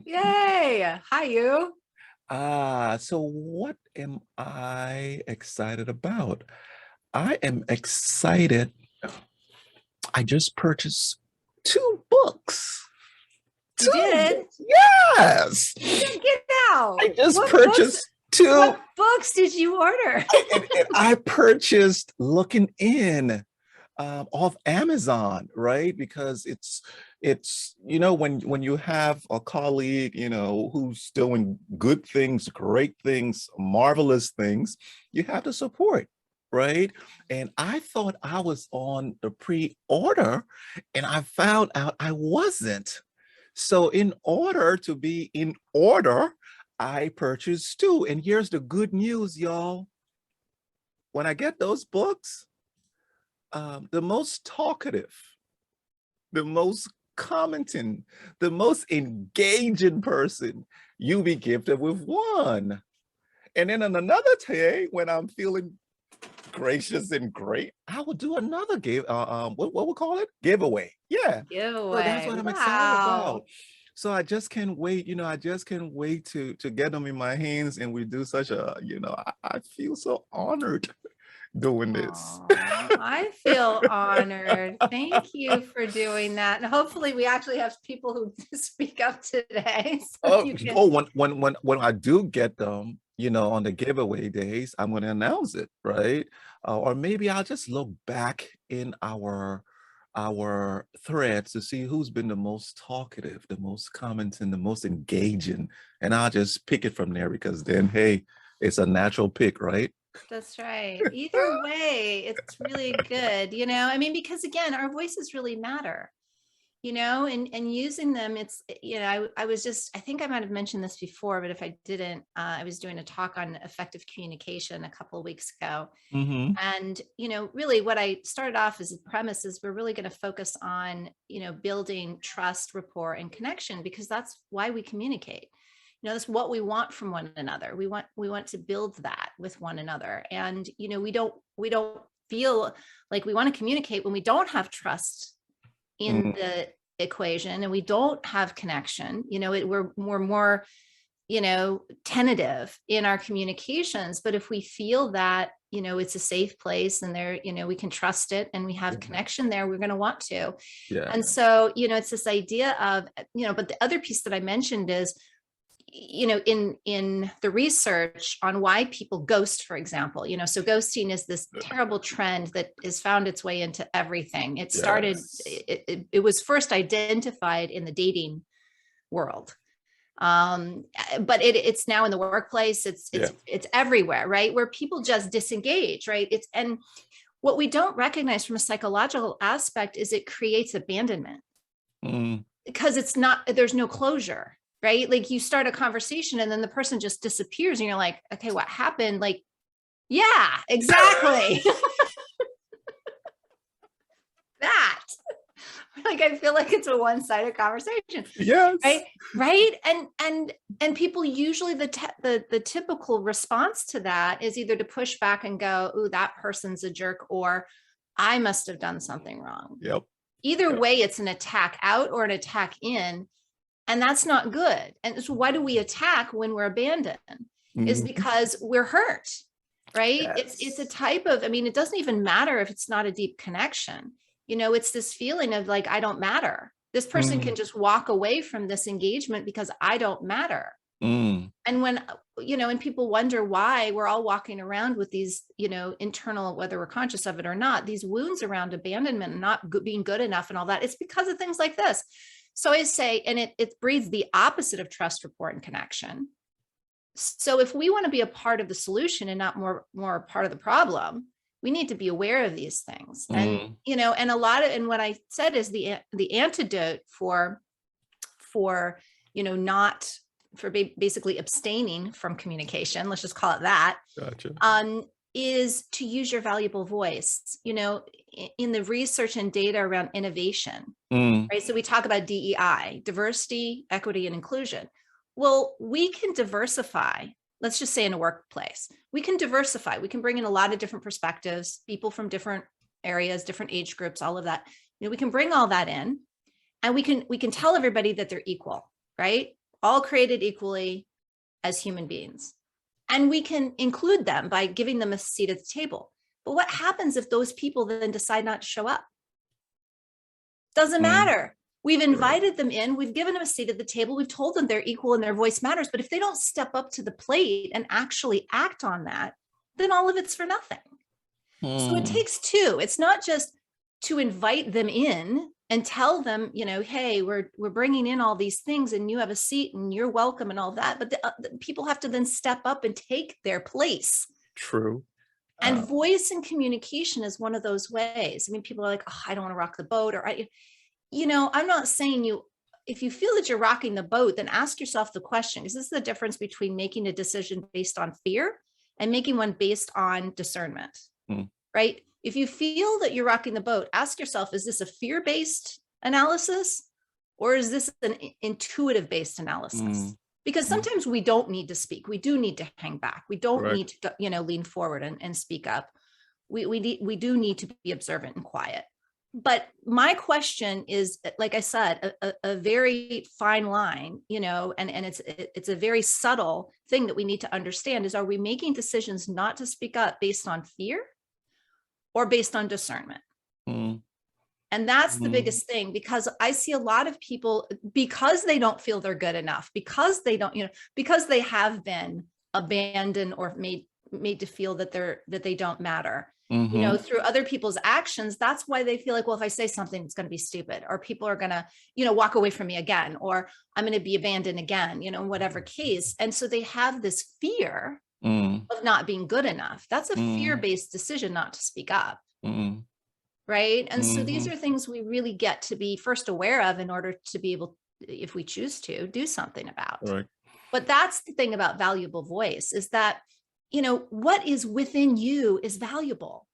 Yay. Hi, you. So what am I excited about? I am excited. I just purchased two books. You Two did? books. Yes. Get I out. just purchased two. What books did you order? And I purchased looking in off Amazon, right? Because it's when you have a colleague who's doing good things, great things, marvelous things, you have to support, right? And I thought I was on the pre-order, and I found out I wasn't. So in order to be in order, I purchased two. And here's the good news, y'all. When I get those books, the most talkative, the most commenting, the most engaging person, you be gifted with one. And then on another day, when I'm feeling gracious and great, I will do another what we call it? Giveaway. Yeah. So that's Giveaway. what I'm excited about. Wow. So I just can't wait, I just can't wait to get them in my hands, and we do such a, I feel so honored doing this. Aw, I feel honored. Thank you for doing that. And hopefully we actually have people who speak up today. So Oh, you can. oh, when I do get them, on the giveaway days, I'm going to announce it, right? Or maybe I'll just look back in our threads to see who's been the most talkative, the most commenting, the most engaging, and I'll just pick it from there, because then, hey, it's a natural pick, right? That's right. Either way, it's really good, I mean, because again, our voices really matter. And using them, I was just, I think I might have mentioned this before, but if I didn't, I was doing a talk on effective communication a couple of weeks ago. Mm-hmm. And, really what I started off as a premise is we're really going to focus on, building trust, rapport, and connection, because that's why we communicate. That's what we want from one another. We want to build that with one another. And, we don't feel like we want to communicate when we don't have trust in Mm, the equation, and we don't have connection. We're more, tentative in our communications. But if we feel that, it's a safe place, and there, we can trust it, and we have yeah. connection there, we're going to want to. Yeah. And so, it's this idea of, but the other piece that I mentioned is, in the research on why people ghost, for example, so ghosting is this terrible trend that has found its way into everything. It started, Yes. it was first identified in the dating world. But it's now in the workplace. It's Yeah. it's it's everywhere, right? Where people just disengage, right? And what we don't recognize from a psychological aspect is it creates abandonment, Mm, because there's no closure, right? Like, you start a conversation and then the person just disappears, and you're like, okay, what happened? Like, yeah, exactly. That. Like, I feel like it's a one-sided conversation, yes. right? Right. And people usually, the typical response to that is either to push back and go, ooh, that person's a jerk, or I must have done something wrong. Yep. Either Yep. way, it's an attack out or an attack in. And that's not good. And so why do we attack when we're abandoned? Is Mhm. because we're hurt, right? It's a Yes. type of, I mean, it doesn't even matter if it's not a deep connection. It's this feeling of like, I don't matter. This person can Mm, just walk away from this engagement because I don't matter. mm, And and people wonder why we're all walking around with these, internal, whether we're conscious of it or not, these wounds around abandonment and not being good enough and all that. It's because of things like this. So I say, and it breeds the opposite of trust, rapport, and connection. So if we want to be a part of the solution and not more part of the problem, we need to be aware of these things. And, mm. and a lot of, and what I said is the antidote for, not for basically abstaining from communication, let's just call it that, Gotcha. um, is to use your valuable voice, in the research and data around innovation, Mm, right? So we talk about DEI, diversity, equity, and inclusion. Well, we can diversify. Let's just say in a workplace, we can diversify. We can bring in a lot of different perspectives, people from different areas, different age groups, all of that. We can bring all that in, and we can tell everybody that they're equal, right? all created equally as human beings. And we can include them by giving them a seat at the table. But what happens if those people then decide not to show up? Doesn't matter. We've invited them in, we've given them a seat at the table, we've told them they're equal and their voice matters. But if they don't step up to the plate and actually act on that, then all of it's for nothing. So it takes two. It's not just to invite them in and tell them, you know, hey, we're bringing in all these things and you have a seat and you're welcome and all that. But the people have to then step up and take their place. True. And voice and communication is one of those ways. I mean, people are like, oh, I don't want to rock the boat, or you know, I'm not saying if you feel that you're rocking the boat, then ask yourself the question, is this the difference between making a decision based on fear and making one based on discernment, right? If you feel that you're rocking the boat, ask yourself, is this a fear-based analysis or is this an intuitive-based analysis? Because sometimes we don't need to speak. We do need to hang back. We don't need to, you know, lean forward and speak up. We do need to be observant and quiet. But my question is, like I said, a very fine line, you know, and it's a very subtle thing that we need to understand is, are we making decisions not to speak up based on fear or based on discernment? And that's the biggest thing, because I see a lot of people, because they don't feel they're good enough, because they don't, you know, because they have been abandoned or made to feel that they don't matter, you know, through other people's actions. That's why they feel like, well, if I say something, it's going to be stupid, or people are going to, you know, walk away from me again, or I'm going to be abandoned again, you know, in whatever case. And so they have this fear of not being good enough. That's a fear-based decision not to speak up. Right. And so these are things we really get to be first aware of in order to be able, if we choose to, do something about. But that's the thing about valuable voice, is that, you know, what is within you is valuable.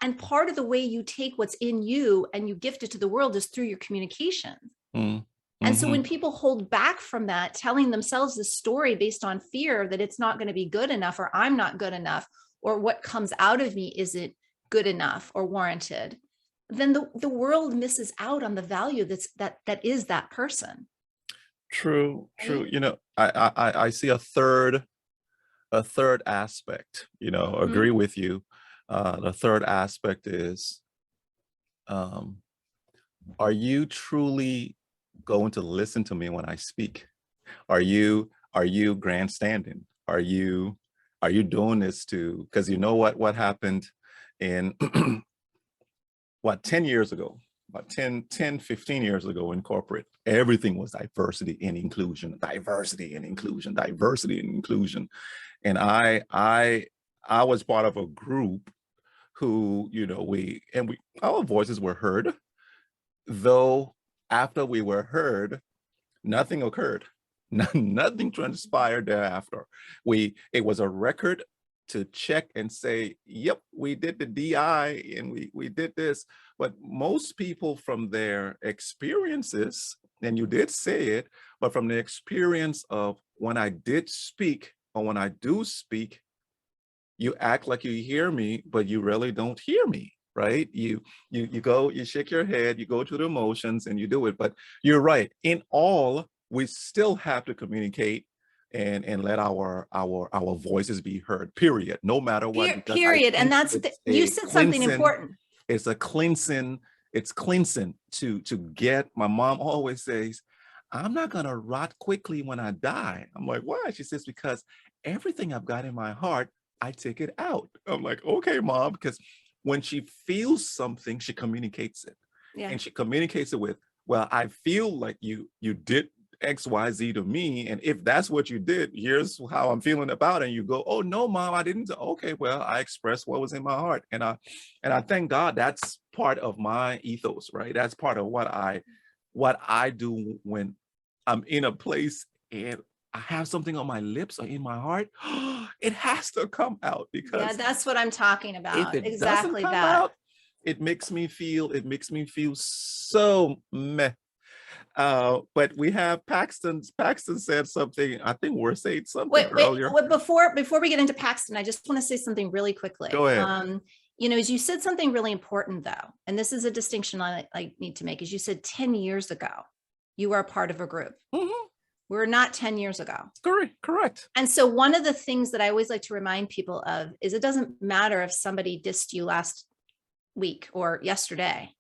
And part of the way you take what's in you and you gift it to the world is through your communication. And so when people hold back from that, telling themselves this story based on fear that it's not going to be good enough, or I'm not good enough, or what comes out of me isn't good enough or warranted, then the world misses out on the value that is that person. True. You know, I see a third aspect, you know, agree with you. The third aspect is, are you truly going to listen to me when I speak? Are you grandstanding? Are you doing this because you know what happened in what, 10 years ago, about 10, 15 years ago in corporate, everything was diversity and inclusion, diversity and inclusion, diversity and inclusion. And I was part of a group who, you know, our voices were heard, though after we were heard, nothing occurred. Nothing transpired thereafter. It was a record to check and say, yep, we did the DI and we did this. But most people from their experiences, and you did say it, but from the experience of when I did speak or when I do speak, you act like you hear me, but you really don't hear me, right? You go, you shake your head, you go through the emotions and you do it. But you're right. In all, we still have to communicate and let our voices be heard, period, no matter what. Period. And that's you said something important. It's a cleansing. It's cleansing to get. My mom always says, I'm not gonna rot quickly when I die. I'm like, why? She says, because everything I've got in my heart, I take it out. I'm like, okay, Mom, because when she feels something, she communicates it. And she communicates it with, well, I feel like you did XYZ to me, and if that's what you did, here's how I'm feeling about it. And you go, oh no, Mom, I didn't. Okay, well, I expressed what was in my heart, and I thank God that's part of my ethos, right? That's part of what I do when I'm in a place and I have something on my lips or in my heart. It has to come out, because that's what I'm talking about. If it exactly doesn't come that out, it makes me feel so meh. But we have Paxton said something. I think we're saying something earlier. Wait, before we get into Paxton, I just want to say something really quickly. Go ahead. You know, as you said something really important though, and this is a distinction I need to make, is you said 10 years ago, you were a part of a group. We're not 10 years ago. Correct. And so one of the things that I always like to remind people of is it doesn't matter if somebody dissed you last week or yesterday.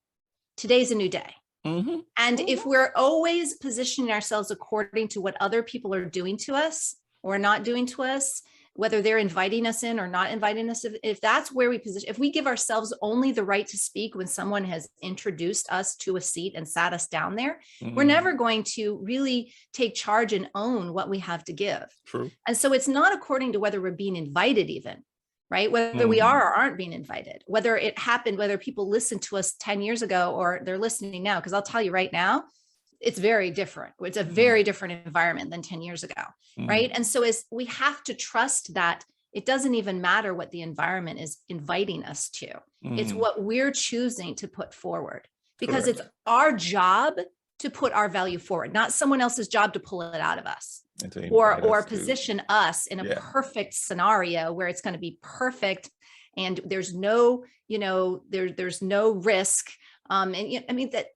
Today's a new day. Mm-hmm. And if we're always positioning ourselves according to what other people are doing to us or not doing to us, whether they're inviting us in or not inviting us, if that's where we position, if we give ourselves only the right to speak when someone has introduced us to a seat and sat us down there, we're never going to really take charge and own what we have to give. True. And so it's not according to whether we're being invited even, right? Whether we are or aren't being invited, whether it happened, whether people listened to us 10 years ago or they're listening now, because I'll tell you right now, it's very different. It's a very different environment than 10 years ago, right? And so we have to trust that it doesn't even matter what the environment is inviting us to. It's what we're choosing to put forward, because it's our job to put our value forward, not someone else's job to pull it out of us or position us in a perfect scenario where it's going to be perfect and there's no, there's no risk. And I mean that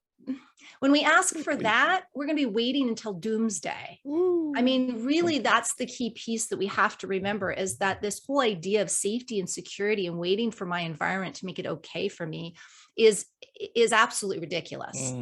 when we ask for that, we're going to be waiting until doomsday. I mean, really, that's the key piece that we have to remember, is that this whole idea of safety and security and waiting for my environment to make it okay for me is absolutely ridiculous.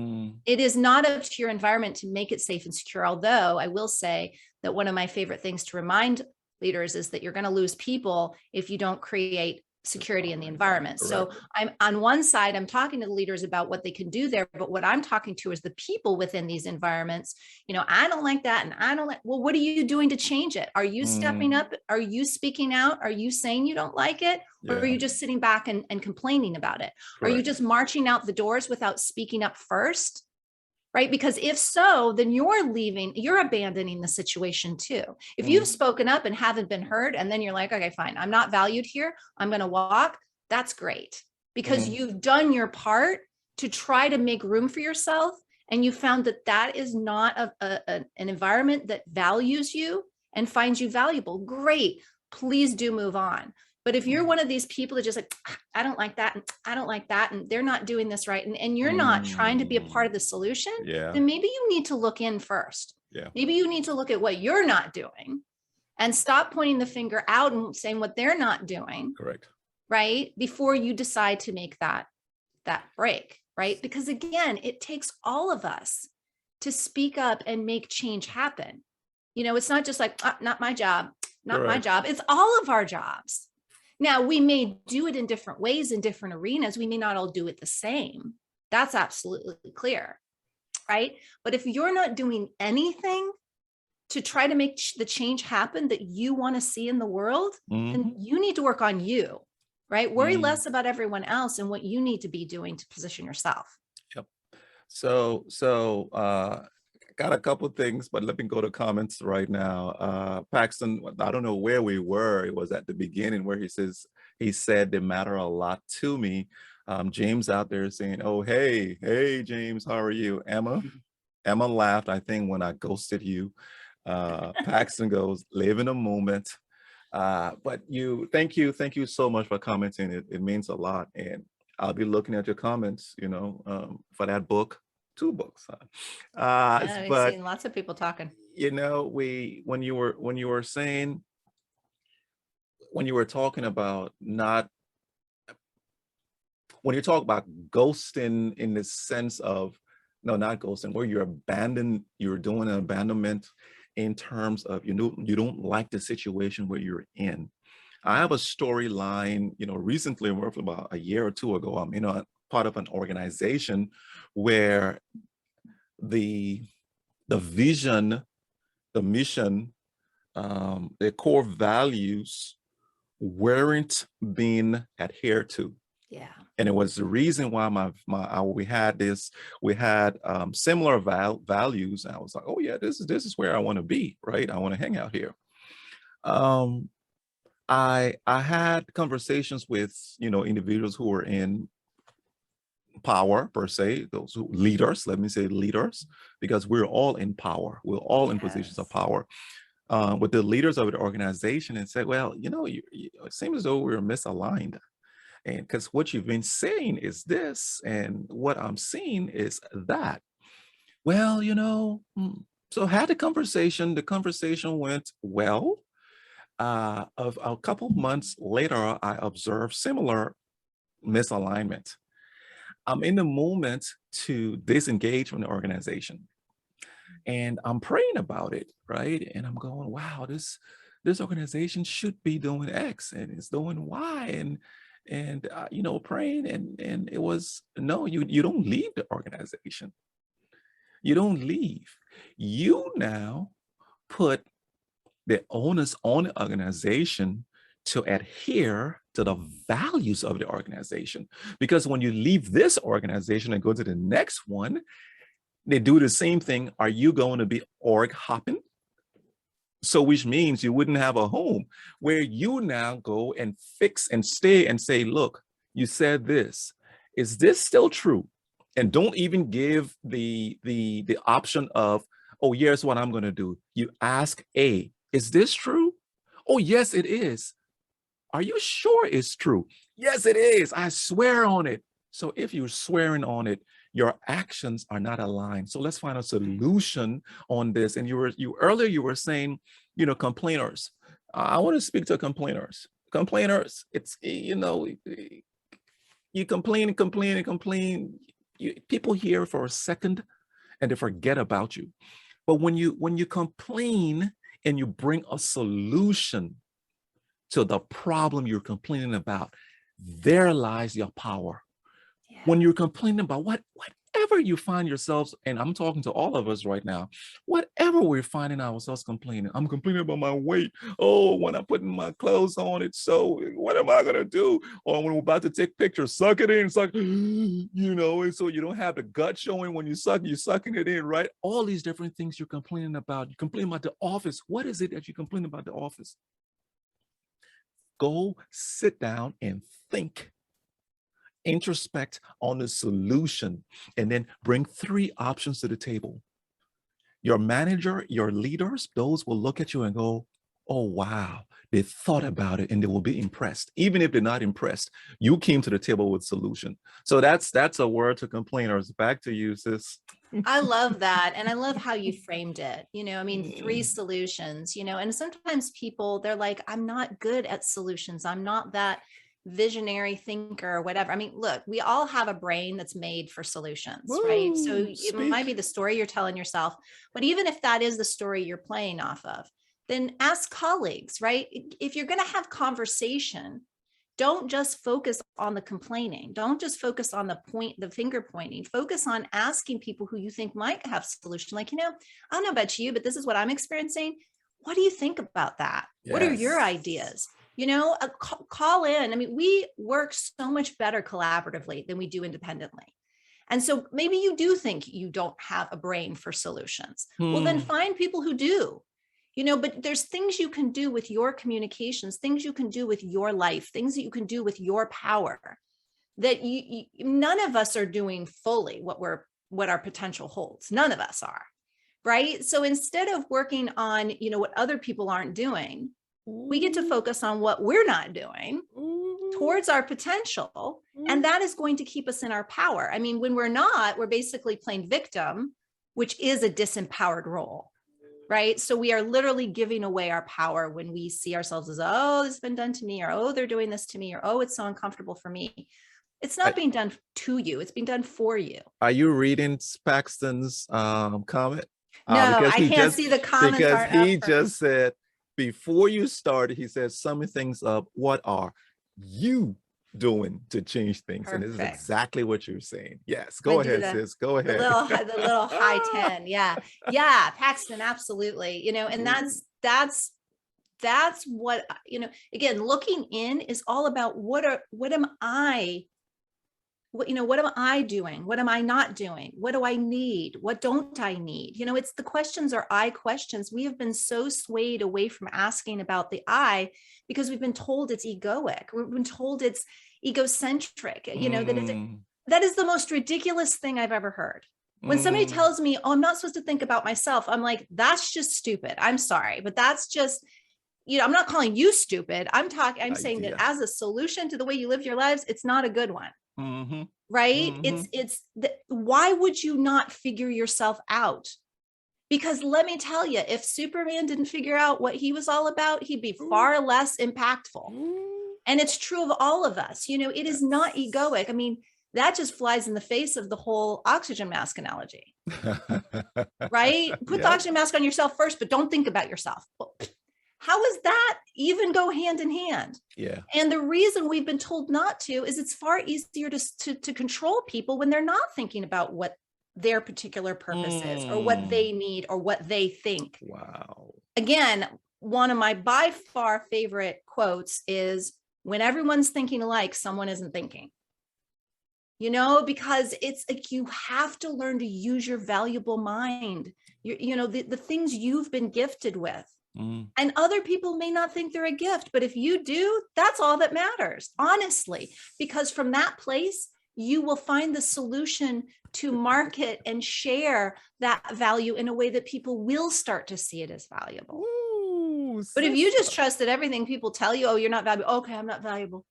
It is not up to your environment to make it safe and secure. Although I will say that one of my favorite things to remind leaders is that you're going to lose people if you don't create security in the environment. So I'm on one side, I'm talking to the leaders about what they can do there, but what I'm talking to is the people within these environments. I don't like that. And I don't like, well, what are you doing to change it? Are you stepping up? Are you speaking out? Are you saying you don't like it? Or are you just sitting back and complaining about it? Are you just marching out the doors without speaking up first? Right? Because if so, then you're abandoning the situation too. If you've spoken up and haven't been heard, and then you're like, okay, fine, I'm not valued here, I'm going to walk. That's great, because you've done your part to try to make room for yourself. And you found that that is not an environment that values you and finds you valuable. Great. Please do move on. But if you're one of these people that just like, I don't like that, and I don't like that, and they're not doing this right, and you're not trying to be a part of the solution, then maybe you need to look in first. Maybe you need to look at what you're not doing and stop pointing the finger out and saying what they're not doing. Right? Before you decide to make that break, right? Because again, it takes all of us to speak up and make change happen. It's not just like, not my job, not my job. It's all of our jobs. Now, we may do it in different ways in different arenas. We may not all do it the same. That's absolutely clear, right? But if you're not doing anything to try to make the change happen that you want to see in the world, then you need to work on you, right? Worry less about everyone else and what you need to be doing to position yourself. Yep. So got a couple of things, but let me go to comments right now. Paxton, I don't know where we were. It was at the beginning where he said they matter a lot to me. James out there saying, oh, hey, James, how are you? Emma laughed, I think, when I ghosted you. Paxton goes, live in a moment. But thank you so much for commenting. It means a lot. And I'll be looking at your comments, for that book. 2 books. I've seen lots of people talking. When you were talking about when you talk about ghosting in the sense of, no, not ghosting, where you're doing an abandonment in terms of, you don't like the situation where you're in. I have a storyline, recently, about a year or 2 ago, I'm part of an organization where the vision, the mission, the core values weren't being adhered to. And it was the reason why we had similar values. And I was like, oh yeah, this is where I want to be, right? I want to hang out here. I had conversations with individuals who were in power, per se, those leaders, let me say leaders, because we're all in power, we're all in positions of power, with the leaders of the organization, and said, well, it seems as though we're misaligned, and because what you've been saying is this and what I'm seeing is that. Well, So had the conversation went well. Of a couple months later, I observed similar misalignment. I'm in the moment to disengage from the organization, and I'm praying about it, right? And I'm going, wow, this organization should be doing X and it's doing Y, and you know, praying, and it was no, you don't leave the organization. You don't leave. You now put the onus on the organization to adhere to the values of the organization. Because when you leave this organization and go to the next one, they do the same thing. Are you going to be org hopping? So which means you wouldn't have a home where you now go and fix and stay and say, look, you said this. Is this still true? And don't even give the option of, oh, here's what I'm going to do. You ask A, is this true? Oh, yes, it is. Are you sure it's true? Yes, it is. I swear on it. So if you're swearing on it, your actions are not aligned. So let's find a solution on this. And earlier you were saying, you know, complainers. I want to speak to complainers. Complainers, it's, you know, you complain and complain and complain. People hear for a second and they forget about you. But when you complain and you bring a solution to the problem you're complaining about, there lies your power. Yeah. When you're complaining about whatever you find yourselves, and I'm talking to all of us right now, whatever we're finding ourselves complaining, I'm complaining about my weight. Oh, when I'm putting my clothes on, it's so, what am I gonna do? Or when we're about to take pictures, suck it in, suck, you know, and so you don't have the gut showing when you suck, you're sucking it in, right? All these different things you're complaining about. You complain about the office. What is it that you complain about the office? Go sit down and think, introspect on the solution, and then bring 3 options to the table. Your manager, your leaders, those will look at you and go, oh, wow, they thought about it, and they will be impressed. Even if they're not impressed, you came to the table with solution. So that's a word to complainers. Back to you, sis. I love that. And I love how you framed it. You know, I mean, 3 solutions, you know, and sometimes people, they're like, I'm not good at solutions. I'm not that visionary thinker or whatever. I mean, look, we all have a brain that's made for solutions, Woo, right? So it might speak. be the story you're telling yourself, but even if that is the story you're playing off of, then ask colleagues, right? If you're going to have conversation, don't just focus on the complaining. Don't just focus on the finger pointing. Focus on asking people who you think might have solution. Like, you know, I don't know about you, but this is what I'm experiencing. What do you think about that? Yes. What are your ideas? You know, call in. I mean, we work so much better collaboratively than we do independently. And so maybe you do think you don't have a brain for solutions. Well, then find people who do. You know, but there's things you can do with your communications, things you can do with your life, things that you can do with your power that none of us are doing fully what our potential holds. None of us are, right? So instead of working on, you know, what other people aren't doing, we get to focus on what we're not doing towards our potential. And that is going to keep us in our power. I mean, when we're not, we're basically playing victim, which is a disempowered role. Right. So we are literally giving away our power when we see ourselves as, oh, this has been done to me, or, oh, they're doing this to me, or, oh, it's so uncomfortable for me. It's not being done to you. It's being done for you. Are you reading Paxton's comment? No, Because I can't see the comments. Because he just said, before you started, he said, summing things up, what are you doing to change things? Perfect. And this is exactly what you're saying. Yes, go ahead, sis. Go ahead. The little high 10. Yeah. Yeah. Paxton, absolutely. You know, and that's what, you know, again, looking in is all about what am I doing? What am I not doing? What do I need? What don't I need? You know, it's the questions are I questions. We have been so swayed away from asking about the I because we've been told it's egoic. We've been told it's egocentric, you know, that is the most ridiculous thing I've ever heard. When somebody tells me, oh, I'm not supposed to think about myself, I'm like, that's just stupid. I'm sorry, but that's just, you know, I'm not calling you stupid. I'm saying that as a solution to the way you live your lives, it's not a good one. Right. Why would you not figure yourself out? Because let me tell you, if Superman didn't figure out what he was all about, he'd be far less impactful. And it's true of all of us. You know, it is not egoic. I mean, that just flies in the face of the whole oxygen mask analogy, right? Put the Yep. oxygen mask on yourself first, but don't think about yourself. Well, how does that even go hand in hand? Yeah. And the reason we've been told not to is it's far easier to control people when they're not thinking about what their particular purpose is or what they need or what they think. Wow. Again, one of my by far favorite quotes is, when everyone's thinking alike, someone isn't thinking. You know, because it's like you have to learn to use your valuable mind, you know, the things you've been gifted with. And other people may not think they're a gift, but if you do, that's all that matters, honestly, because from that place, you will find the solution to market and share that value in a way that people will start to see it as valuable. Ooh, But if you just sister. trust that everything people tell you, oh, you're not valuable. Okay, I'm not valuable.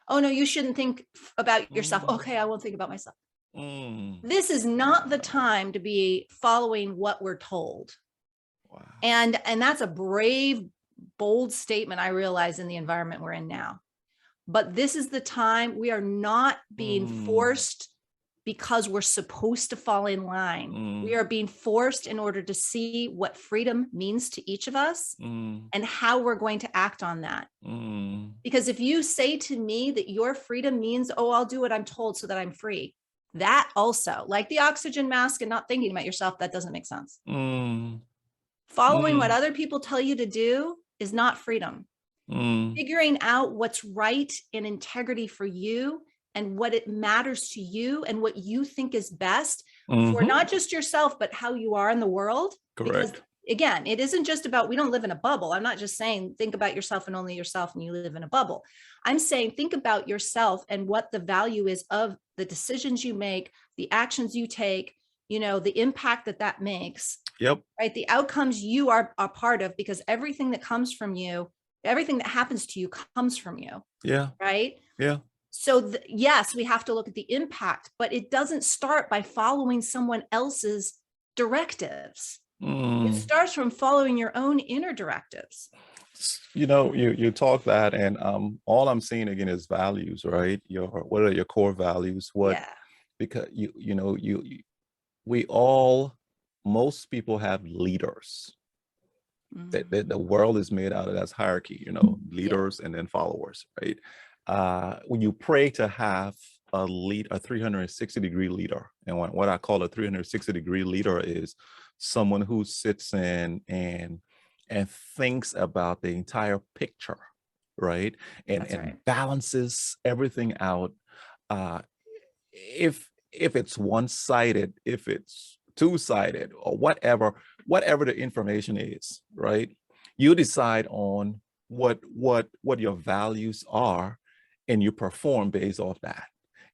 Oh, no, you shouldn't think about yourself. Okay, I won't think about myself. This is not the time to be following what we're told. Wow. And that's a brave, bold statement, I realize, in the environment we're in now. But this is the time. We are not being forced because we're supposed to fall in line. We are being forced in order to see what freedom means to each of us and how we're going to act on that. Because if you say to me that your freedom means, oh, I'll do what I'm told so that I'm free, that also, like the oxygen mask and not thinking about yourself, that doesn't make sense. Following what other people tell you to do is not freedom. Figuring out what's right in integrity for you and what it matters to you and what you think is best for not just yourself, but how you are in the world. Correct. Because again, it isn't just about, we don't live in a bubble. I'm not just saying think about yourself and only yourself and you live in a bubble. I'm saying think about yourself and what the value is of the decisions you make, the actions you take, you know, the impact that that makes. Yep. Right. The outcomes you are a part of, because everything that comes from you, everything that happens to you comes from you. Yeah. Right. Yeah. So yes, we have to look at the impact, but it doesn't start by following someone else's directives. It starts from following your own inner directives. You know, you talk that, and all I'm seeing again is values, right? What are your core values? Because we all, most people have leaders. The world is made out of that hierarchy, you know, leaders and then followers, right? When you pray to have a 360-degree leader, and what I call a 360-degree leader is someone who sits in and thinks about the entire picture, right? And balances everything out. If it's one-sided, if it's two-sided, or whatever the information is, right? You decide on what your values are, and you perform based off that.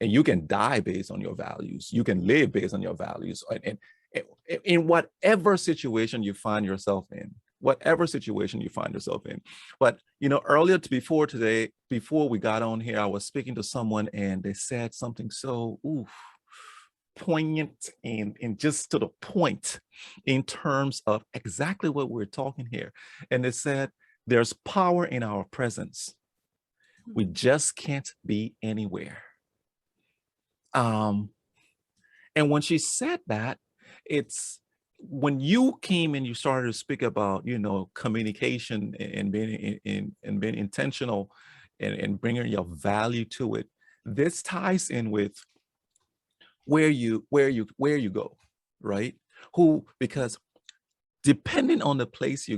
And you can die based on your values. You can live based on your values. And in whatever situation you find yourself in, But, you know, earlier before we got on here, I was speaking to someone and they said something so poignant and just to the point in terms of exactly what we're talking here. And they said, there's power in our presence. We just can't be anywhere. And when she said that, it's when you came and you started to speak about, you know, communication and being being intentional and bringing your value to it. This ties in with where you go, right? Because depending on the place you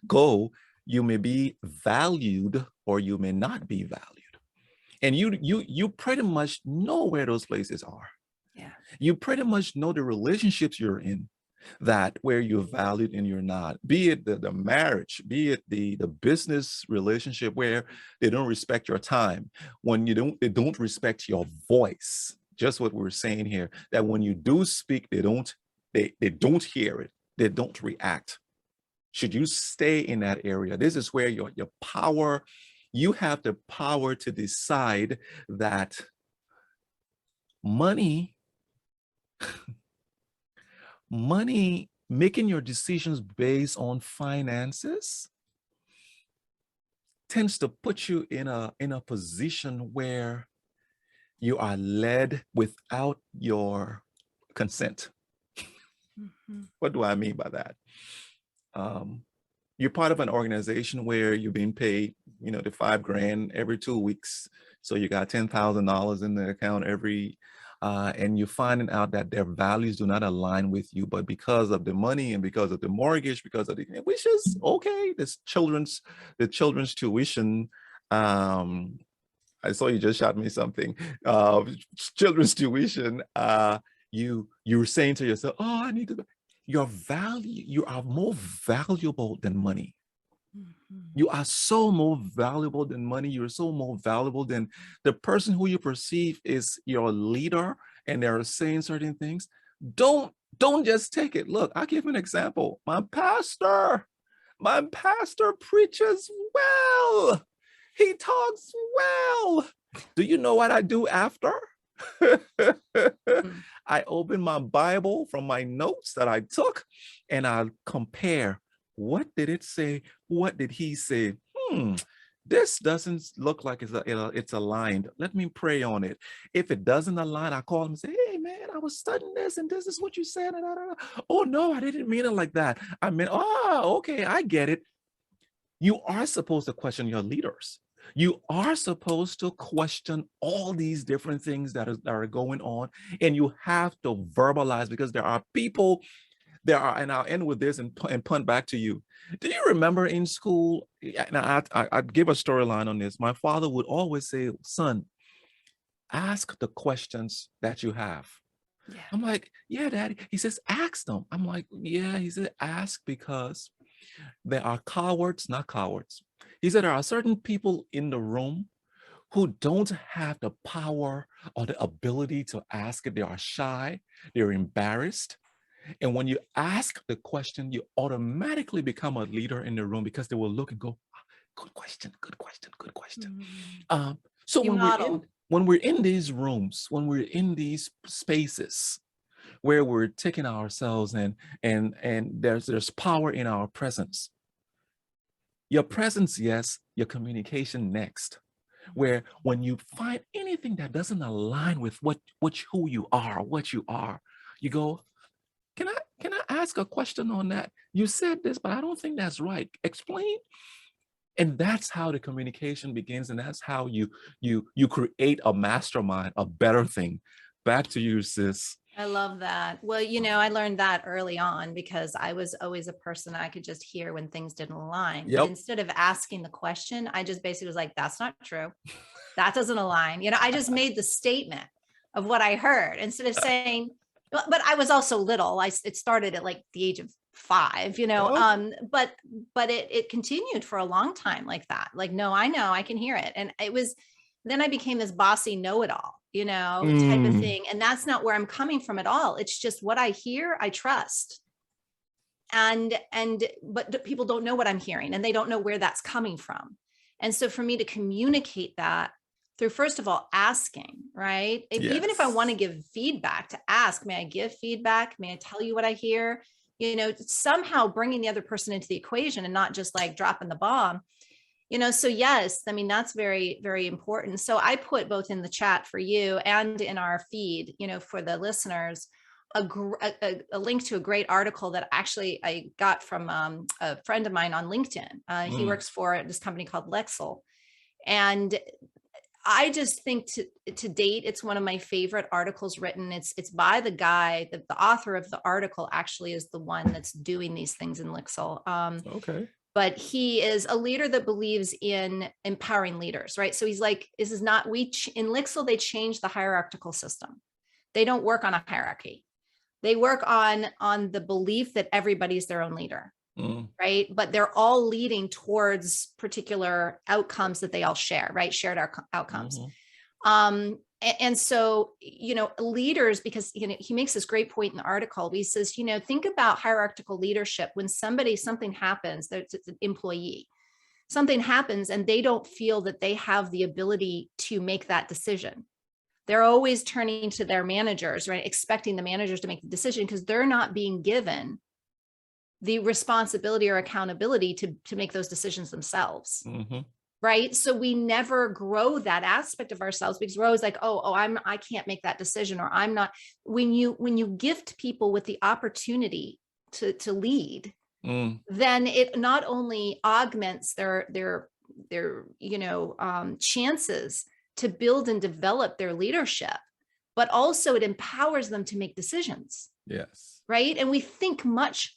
go, you may be valued or you may not be valued. And you pretty much know where those places are. Yeah. You pretty much know the relationships you're in, that where you're valued and you're not, be it the marriage, be it the business relationship where they don't respect your time, when they don't respect your voice. Just what we're saying here, that when you do speak, they don't hear it, they don't react. Should you stay in that area? This is where your power, you have the power to decide that money making your decisions based on finances tends to put you in a position where you are led without your consent. Mhm. What do I mean by that? You're part of an organization where you're being paid, the $5,000 every 2 weeks. So you got $10,000 in the account and you're finding out that their values do not align with you, but because of the money and because of the mortgage, which is okay, the children's tuition. I saw you just shot me something. Children's tuition. You were saying to yourself, "Oh, I need to." You are more valuable than money. Mhm. You are so more valuable than money. You're so more valuable than the person who you perceive is your leader and they're saying certain things. Don't just take it. Look, I'll give you an example. My pastor preaches well. He talks well. Do you know what I do after? Mm. I open my Bible from my notes that I took and I compare. What did it say? What did he say? This doesn't look like it's aligned. Let me pray on it. If it doesn't align, I call him and say, "Hey man, I was studying this and this is what you said." Oh no, I didn't mean it like that. I meant, oh, okay, I get it. You are supposed to question your leaders. You are supposed to question all these different things that are going on, and you have to verbalize because there are people. And I'll end with this and punt back to you. Do you remember in school? And I'd give a storyline on this. My father would always say, "Son, ask the questions that you have." Yeah. I'm like, "Yeah, Daddy." He says, "Ask them." I'm like, "Yeah." He said, "Ask because there are cowards, not cowards." He said, "There are certain people in the room who don't have the power or the ability to ask it. They are shy, they're embarrassed. And when you ask the question, you automatically become a leader in the room because they will look and go, "Ah, good question, good question, good question." Mhm. So You model. when we're in these rooms, when we're in these spaces where we're taking ourselves and there's power in our presence. Your presence, yes, your communication next. Where when you find anything that doesn't align with who you are, you go, can I ask a question on that? You said this, but I don't think that's right. Explain. And that's how the communication begins, and that's how you create a mastermind, a better thing. Back to you, sis. I love that. Well, I learned that early on because I was always a person I could just hear when things didn't align. But Yep. instead of asking the question, I just basically was like, that's not true. That doesn't align. I just made the statement of what I heard instead of saying, but I was also little. It started at like the age of 5, Yep. but it continued for a long time like that. Like, no, I know, I can hear it. And then I became this bossy know-it-all, type of Mm, thing. And that's not where I'm coming from at all. It's just what I hear, I trust. But people don't know what I'm hearing and they don't know where that's coming from. And so for me to communicate that through, first of all, asking, right? Even if I want to yes. give feedback, to ask, may I give feedback? May I tell you what I hear? Somehow bringing the other person into the equation and not just like dropping the bomb. So yes, I mean, that's very, very important. So I put both in the chat for you and in our feed, for the listeners, a link to a great article that actually I got from a friend of mine on LinkedIn. He Mm, works for this company called Lexel. And I just think to date, it's one of my favorite articles written. It's by the guy, the author of the article actually is the one that's doing these things in Lexel. okay. But he is a leader that believes in empowering leaders, right? So he's like, this is not, in Lixel, they changed the hierarchical system. They don't work on a hierarchy. They work on the belief that everybody's their own leader, Mm, right? But they're all leading towards particular outcomes that they all share, right? Shared outcomes. mhm. And so, leaders, because, he makes this great point in the article. He says, think about hierarchical leadership. When something happens, there's an employee, something happens and they don't feel that they have the ability to make that decision. They're always turning to their managers, right? Expecting the managers to make the decision because they're not being given the responsibility or accountability to make those decisions themselves. Mm-hmm. Right. So we never grow that aspect of ourselves because we're always like, I can't make that decision, or I'm not. When you gift people with the opportunity to lead, then it not only augments their chances to build and develop their leadership, but also it empowers them to make decisions. Yes. Right. And we think much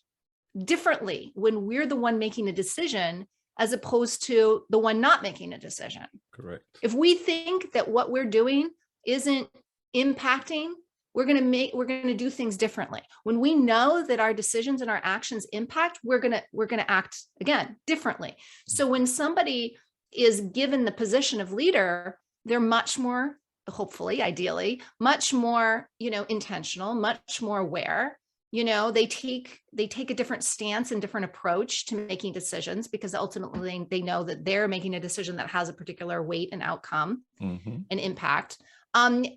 differently when we're the one making a decision as opposed to the one not making a decision. Correct. If we think that what we're doing isn't impacting, we're going to do things differently. When we know that our decisions and our actions impact, we're going to act again differently. So when somebody is given the position of leader, they're much more, hopefully, ideally, much more, intentional, much more aware. They take a different stance and different approach to making decisions, because ultimately they know that they're making a decision that has a particular weight and outcome and impact. And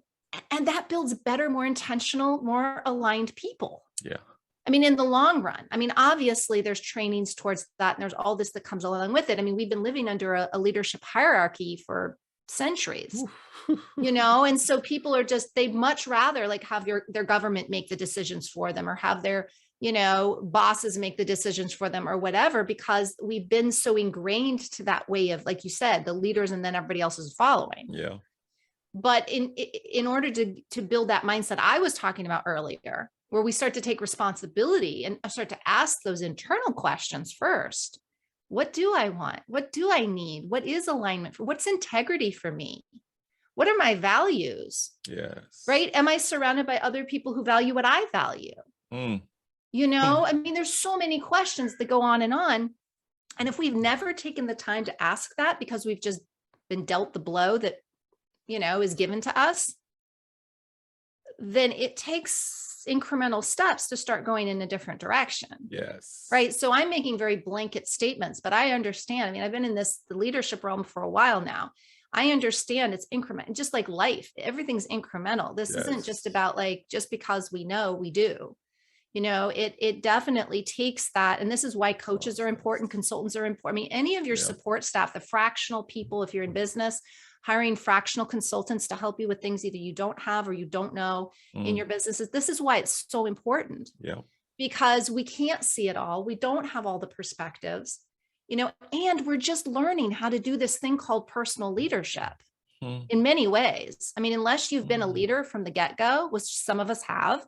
that builds better, more intentional, more aligned people. Yeah. I mean, in the long run, obviously there's trainings towards that, and there's all this that comes along with it. We've been living under a leadership hierarchy for centuries. And so people are they'd much rather like have their government make the decisions for them, or have their, bosses make the decisions for them or whatever, because we've been so ingrained to that way of, like you said, the leaders and then everybody else is following. Yeah. But in order to build that mindset I was talking about earlier, where we start to take responsibility and start to ask those internal questions first. What do I want? What do I need? What is alignment for? What's integrity for me? What are my values? Yes. Right? Am I surrounded by other people who value what I value? There's so many questions that go on. And if we've never taken the time to ask that because we've just been dealt the blow that, is given to us, then it takes incremental steps to start going in a different direction. Yes. Right. So I'm making very blanket statements, but I understand. I've been in the leadership realm for a while now. I understand it's increment, just like life, everything's incremental. This isn't just about like, just because we know, we do. It definitely takes that. And this is why coaches are important. Consultants are important. Any of your support staff, the fractional people, if you're in business, hiring fractional consultants to help you with things either you don't have or you don't know in your businesses. This is why it's so important. Yeah. Because we can't see it all. We don't have all the perspectives, and we're just learning how to do this thing called personal leadership in many ways. Unless you've been a leader from the get-go, which some of us have,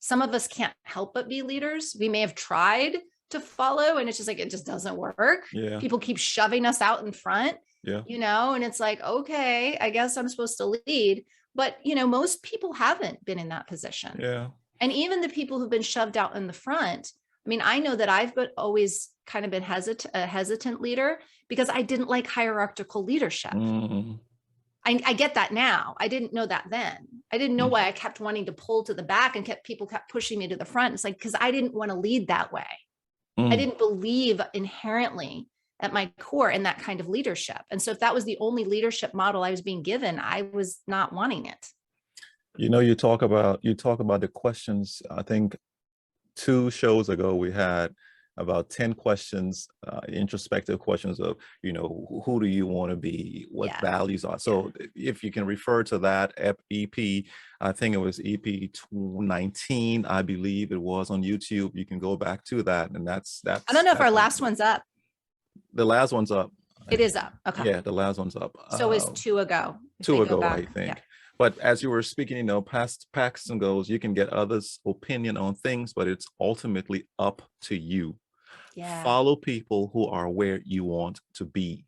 some of us can't help but be leaders. We may have tried to follow and it's just like, it just doesn't work. Yeah. People keep shoving us out in front. Yeah. And it's like, okay, I guess I'm supposed to lead. But, most people haven't been in that position. Yeah. And even the people who've been shoved out in the front, I know that I've always kind of been a hesitant leader because I didn't like hierarchical leadership. I get that now. I didn't know that then. I didn't know why I kept wanting to pull to the back and people kept pushing me to the front. It's like, because I didn't want to lead that way. I didn't believe inherently at my core in that kind of leadership. And so if that was the only leadership model I was being given, I was not wanting it. You talk about the questions. I think 2 shows ago we had about 10 questions, introspective questions of, who do you want to be, what values are. So if you can refer to that EP, I think it was EP19, I believe it was on YouTube. You can go back to that. And that's I don't know if our last one's up. The last one's up. It is up. Okay. Yeah, the last one's up. So it's 2 ago. 2 ago, I think. Yeah. But as you were speaking, past Paxton goes, you can get others' opinion on things, but it's ultimately up to you. Yeah. Follow people who are where you want to be.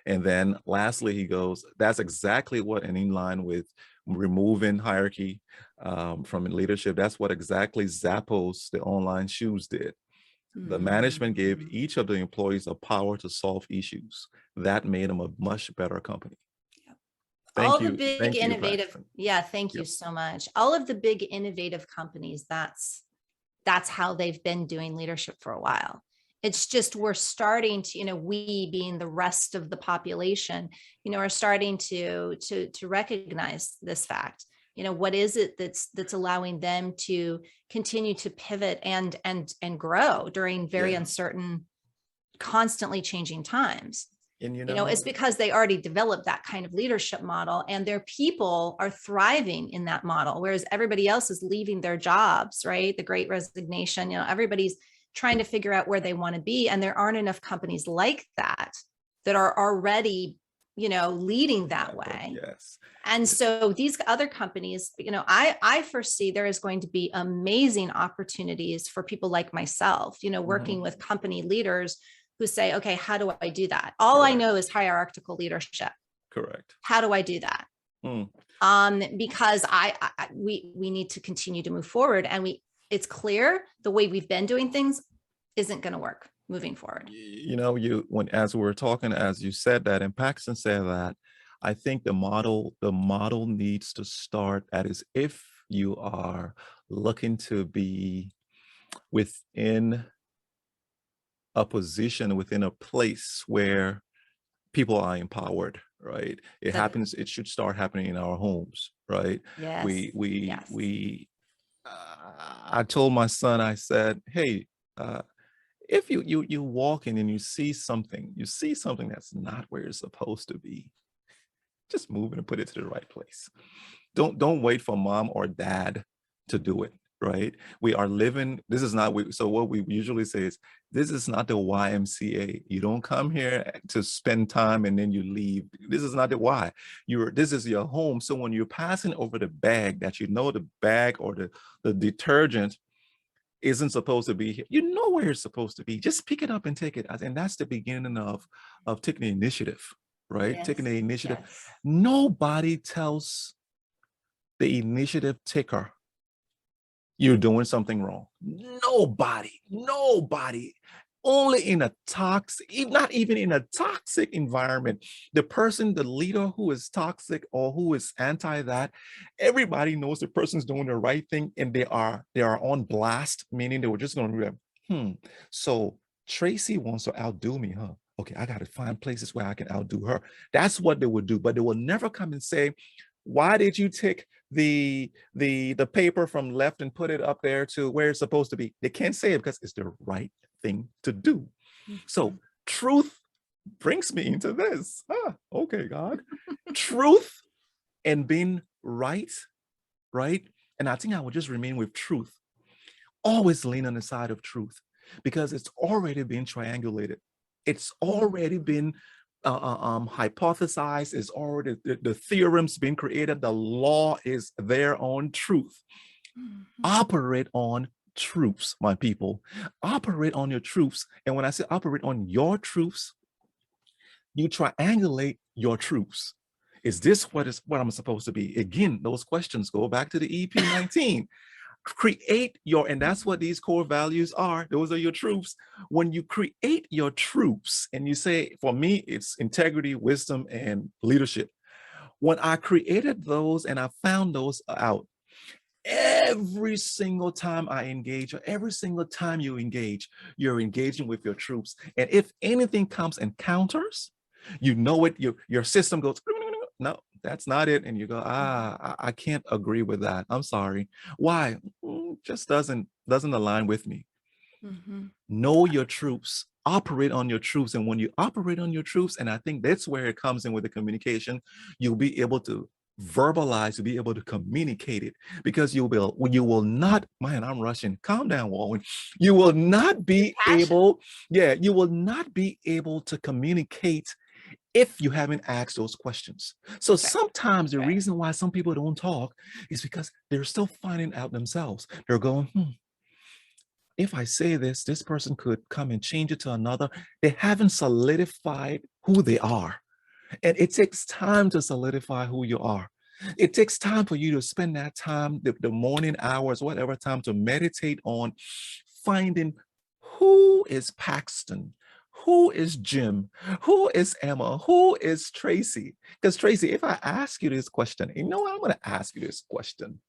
And then lastly, he goes, that's exactly what, and in line with removing hierarchy from leadership, that's what exactly Zappos, the online shoes, did. The management gave each of the employees a power to solve issues. That made them a much better company. All the big innovative, thank you so much. All of the big innovative companies, that's how they've been doing leadership for a while. It's just, we're starting to, we being the rest of the population, are starting to recognize this fact. what is it that's allowing them to continue to pivot and grow during very Yeah. uncertain, constantly changing times? And It's because they already developed that kind of leadership model, and their people are thriving in that model, whereas everybody else is leaving their jobs, right? The great resignation, everybody's trying to figure out where they want to be. And there aren't enough companies like that are already, leading that way. Yes. And so these other companies, I foresee there is going to be amazing opportunities for people like myself, working with company leaders who say, okay, how do I do that? All I know is hierarchical leadership. Correct. How do I do that? Because we need to continue to move forward, and it's clear the way we've been doing things isn't going to work moving forward. As we were talking, as you said that, and Paxton said that, I think the model needs to start at is, if you are looking to be within a position, within a place where people are empowered, right? It should start happening in our homes, right? Yes. I told my son, I said, hey, if you walk in and you see something that's not where it's supposed to be, just move it and put it to the right place. Don't wait for mom or dad to do it, right? We are living, this is not, so what we usually say is, this is not the YMCA. You don't come here to spend time and then you leave. This is not the Y. This is your home. So when you're passing over the bag, that the bag or the detergent isn't supposed to be here, where it's supposed to be, just pick it up and take it. And that's the beginning of taking the initiative, right? Yes. Taking the initiative. Yes. Nobody tells the initiative taker you're doing something wrong. Nobody. Only in a toxic, not even in a toxic environment. The leader who is toxic or who is anti that, everybody knows the person's doing the right thing, and they are on blast, meaning they were just going to be so Traci wants to outdo me, huh? Okay, I got to find places where I can outdo her. That's what they would do, but they will never come and say, why did you take the paper from left and put it up there to where it's supposed to be? They can't say it because it's the right thing to do. So truth brings me into this. Okay, God. Truth and being right? And I think I would just remain with truth. Always lean on the side of truth, because it's already been triangulated. It's already been hypothesized, is already the theorem's been created, the law is there on truth. Operate on truths, my people. Operate on your truths. And when I say operate on your truths, you triangulate your truths. Is this what I'm supposed to be? Again, those questions go back to the EP19. Create and that's what these core values are. Those are your truths. When you create your truths, and you say, for me, it's integrity, wisdom, and leadership. When I created those and I found those out, every single time I engage, or every single time you engage, you're engaging with your truths. And if anything comes and counters, your system goes, no, that's not it. And you go, I can't agree with that. I'm sorry. Why? Just doesn't align with me. Know your truths, operate on your truths. And when you operate on your truths, and I think that's where it comes in with the communication, you'll be able to verbalize, to be able to communicate it, because you will not, man, I'm rushing. Calm down, Wulwyn. You will not be able to communicate if you haven't asked those questions. So sometimes the reason why some people don't talk is because they're still finding out themselves. They're going, if I say this person could come and change it to another. They haven't solidified who they are. And it takes time to solidify who you are. It takes time for you to spend that time, the morning hours, whatever time, to meditate on finding who is Paxton, who is Jim, who is Emma, who is Traci. Because Traci, if I ask you this question, I'm going to ask you this question.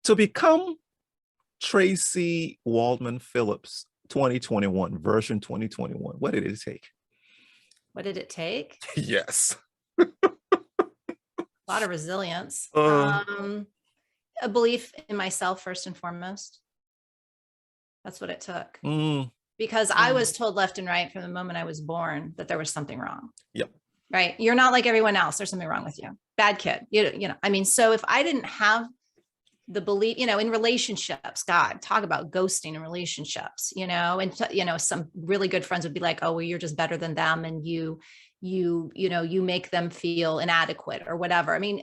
To become Traci Waldman Phillips 2021, version 2021, what did it take? What did it take? Yes. A lot of resilience. Uh, A belief in myself first and foremost. That's what it took. mm, Because I mm. was told left and right from the moment I was born that there was something wrong. Yep. Right? You're not like everyone else. There's something wrong with you. Bad kid. You know, I mean, so if I didn't have the belief, you know, in relationships, God, talk about ghosting in relationships, you know, and, you know, some really good friends would be like, oh, well, you're just better than them. And you know, you make them feel inadequate or whatever. I mean,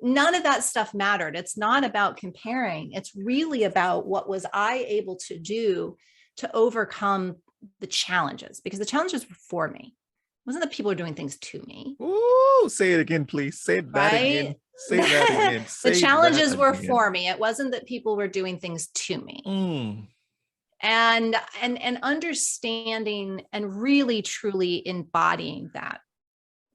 none of that stuff mattered. It's not about comparing. It's really about what was I able to do to overcome the challenges, because the challenges were for me. It wasn't that people are doing things to me. Ooh, say it again, please. Say that Right? again. Say that again. The Say that challenges were again. for me. It wasn't that people were doing things to me. Mm, And understanding and really truly embodying that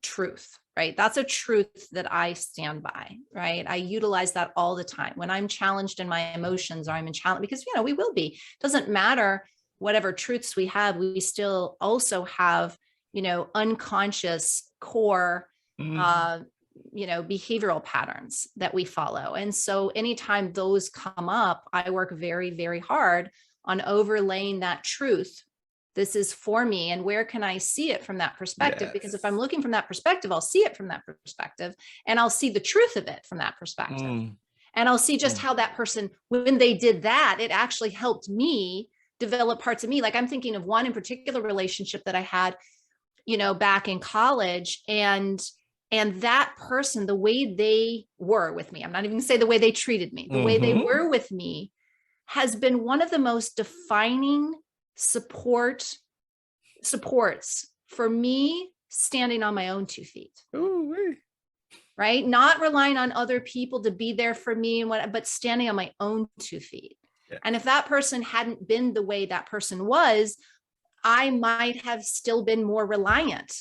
truth, right? That's a truth that I stand by, right? I utilize that all the time when I'm challenged in my emotions, or I'm in challenge, because, you know, we will be. Doesn't matter whatever truths we have, we still also have, you know, unconscious core, mm, uh, you know, behavioral patterns that we follow. And so anytime those come up, I work very, very hard on overlaying that truth. This is for me, and where can I see it from that perspective? Because if I'm yes. looking from that perspective, I'll see it from that perspective, and I'll see the truth of it from that perspective, Mm, and I'll see just mm, how that person, when they did that, it actually helped me develop parts of me. Like I'm thinking of one in particular relationship that I had, you know, back in college, and that person, the way they were with me, I'm not even gonna say the way they treated me, the way they mm-hmm. were with me has been one of the most defining supports for me standing on my own 2 feet. Ooh, wee. Right? Not relying on other people to be there for me and what, but standing on my own 2 feet. Yes. And if that person hadn't been the way that person was, I might have still been more reliant,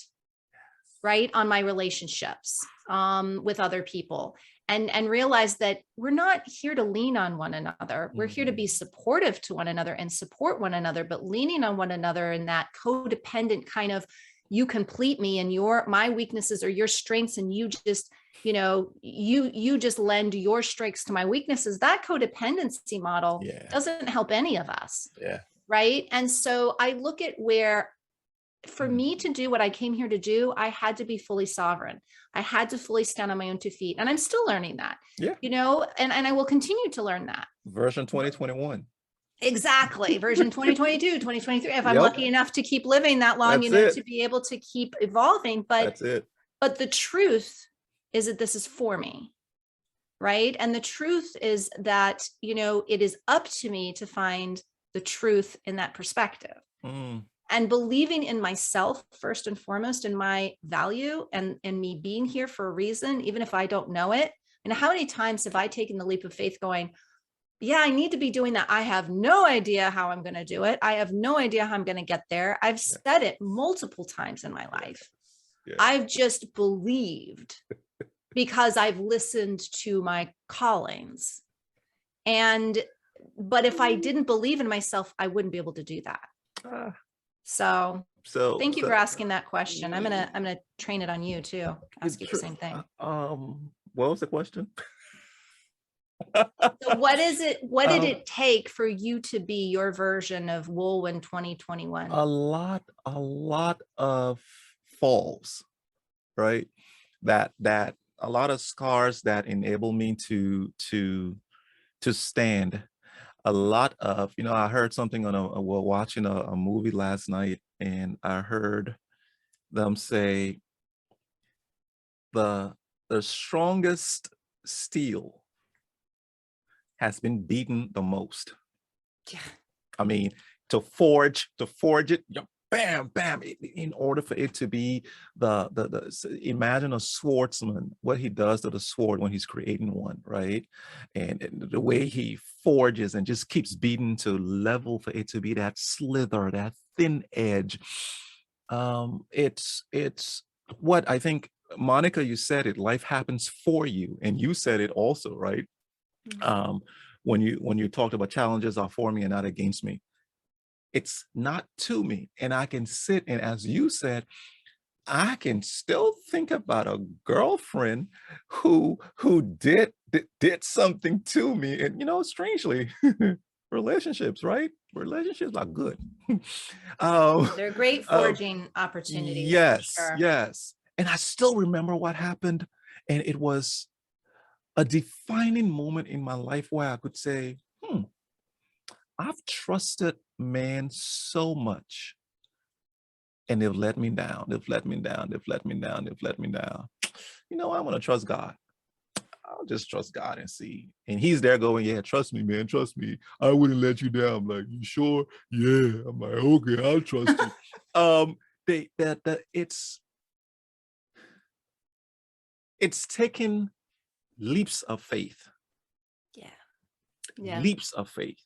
right, on my relationships with other people, and realize that we're not here to lean on one another. We're here to be supportive to one another and support one another, but leaning on one another in that codependent kind of, you complete me and my weaknesses are your strengths, and you just, you know, you just lend your strengths to my weaknesses. That codependency model Yeah. doesn't help any of us. Yeah. Right. And so I look at where, for Mm, me to do what I came here to do, I had to be fully sovereign. I had to fully stand on my own 2 feet. And I'm still learning that, yeah. you know, and I will continue to learn that. Version 2021. Exactly. Version 2022, 2023. If I'm Yep. lucky enough to keep living that long, you That's know, it. to be able to keep evolving. That's it. But the truth is that this is for me. Right. And the truth is that, you know, it is up to me to find the truth in that perspective. Mm, And believing in myself first and foremost, in my value and me being here for a reason, even if I don't know it. And how many times have I taken the leap of faith going, yeah, I need to be doing that. I have no idea how I'm going to do it. I have no idea how I'm going to get there. I've yes. said it multiple times in my life. Yes. I've just believed because I've listened to my callings. But if I didn't believe in myself, I wouldn't be able to do that. Ah, So so thank you for asking that question. I'm gonna train it on you too. Ask you the same thing. what was the question? So what is it? What did Um, it take for you to be your version of Wulwyn 2021? a lot of falls, right? That a lot of scars that enable me to stand. A lot of, you know, I heard something on while watching a movie last night, and I heard them say the strongest steel has been beaten the most. Yeah. I mean, to forge it, bam, bam, in order for it to be imagine a swordsman, what he does to the sword when he's creating one, right? And the way he forges and just keeps beating to level for it to be that slither, that thin edge. It's what I think, Monica, you said it, life happens for you, and you said it also, right? um, when you talked about challenges are for me and not against me. It's not to me, and I can sit and, as you said, I can still think about a girlfriend who did something to me, and strangely, relationships, right? Relationships are good. um, They're great um, forging opportunities for yes, sure. yes, and I still remember what happened, and it was a defining moment in my life where I could say, I've trusted man so much, and they've let me down. They've let me down. They've let me down. They've let me down. I want to trust God. I'll just trust God and see. And he's there going, yeah, trust me, man. Trust me. I wouldn't let you down. I'm like, you sure? Yeah. I'm like, okay, I'll trust you. It's taken leaps of faith. Yeah. Yeah. Leaps of faith.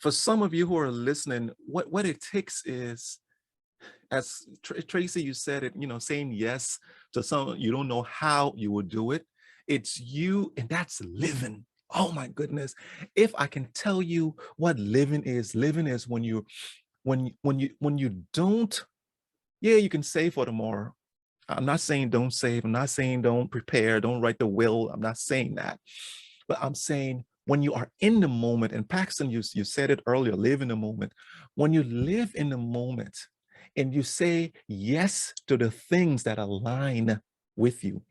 For some of you who are listening, what it takes is, as Tracy, you said it, saying yes to someone you don't know how you will do it. It's you, and that's living. Oh my goodness. If I can tell you what living is when you don't, yeah, you can save for tomorrow. I'm not saying don't save. I'm not saying don't prepare, don't write the will. I'm not saying that. But I'm saying when you are in the moment, and Paxton, you said it earlier, live in the moment. When you live in the moment and you say yes to the things that align with you,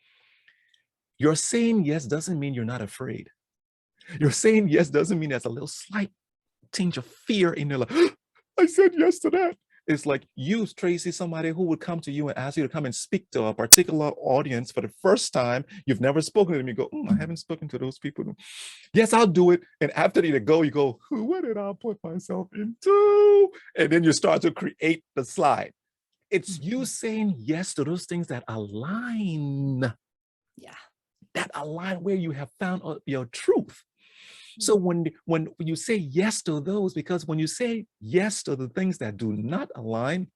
you're saying yes doesn't mean you're not afraid. You're saying yes doesn't mean there's a little slight tinge of fear in there, like, I said yes to that. It's like you, Tracy, somebody who would come to you and ask you to come and speak to a particular audience for the first time. You've never spoken to them. You go, I haven't spoken to those people. Yes, I'll do it. And after they go, you go, what did I put myself into? And then you start to create the slide. It's you saying yes to those things that align. Yeah. That align where you have found your truth. So when you say yes to those, because when you say yes to the things that do not align,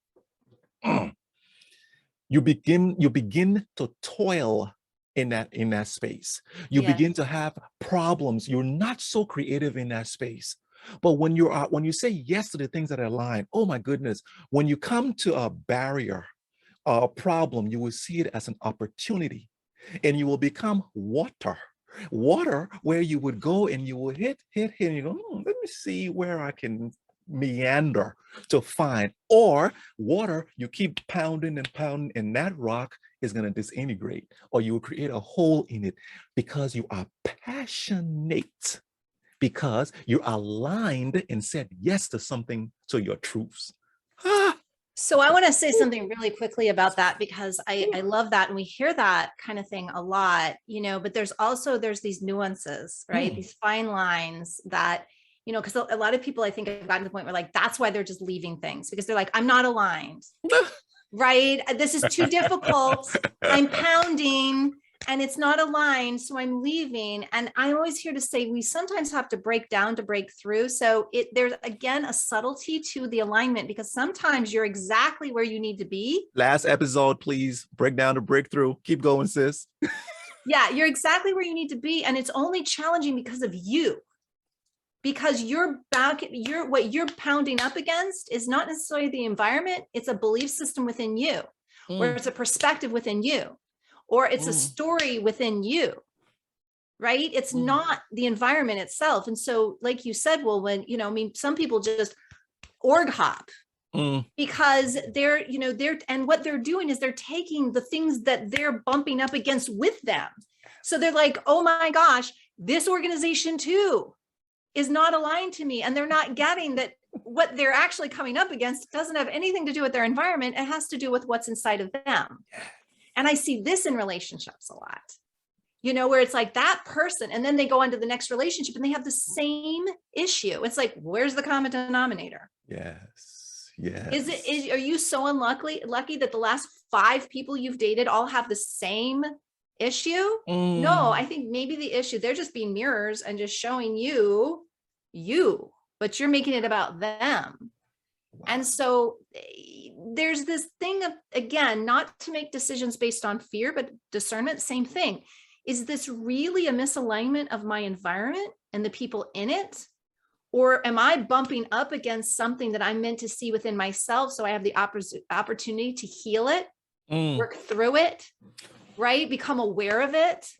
you begin to toil in that space. You Yeah. begin to have problems. You're not so creative in that space. But when you say yes to the things that align, oh my goodness, when you come to a barrier, a problem, you will see it as an opportunity, and you will become water where you would go and you will hit, and you go, let me see where I can meander to find. Or water, you keep pounding and pounding, and that rock is going to disintegrate, or you will create a hole in it because you are passionate, because you're aligned and said yes to something, to your truths. So I want to say something really quickly about that, because I love that. And we hear that kind of thing a lot, but there's these nuances, right? These fine lines that, because a lot of people, I think, have gotten to the point where, like, that's why they're just leaving things, because they're like, I'm not aligned, right? This is too difficult. I'm pounding and it's not aligned, so I'm leaving. And I'm always here to say we sometimes have to break down to break through. So there's, again, a subtlety to the alignment, because sometimes you're exactly where you need to be. Last episode, please break down to breakthrough. Keep going, sis. Yeah, you're exactly where you need to be, and it's only challenging because of you. Because what you're pounding up against is not necessarily the environment, it's a belief system within you, or it's a perspective within you, or it's a story within you, right? It's not the environment itself. And so, like you said, well, when, some people just org hop because they're, and what they're doing is they're taking the things that they're bumping up against with them. So they're like, oh my gosh, this organization too is not aligned to me. And they're not getting that what they're actually coming up against doesn't have anything to do with their environment. It has to do with what's inside of them. And I see this in relationships a lot, where it's like that person, and then they go on to the next relationship and they have the same issue. It's like, where's the common denominator? Yes. Yes. Are you so lucky that the last 5 people you've dated all have the same issue? No, I think maybe the issue, they're just being mirrors and just showing you, but you're making it about them. Wow. And so there's this thing of, again, not to make decisions based on fear, but discernment, same thing. Is this really a misalignment of my environment and the people in it? Or am I bumping up against something that I'm meant to see within myself, so I have the opportunity to heal it Mm. work through it, right? Become aware of it.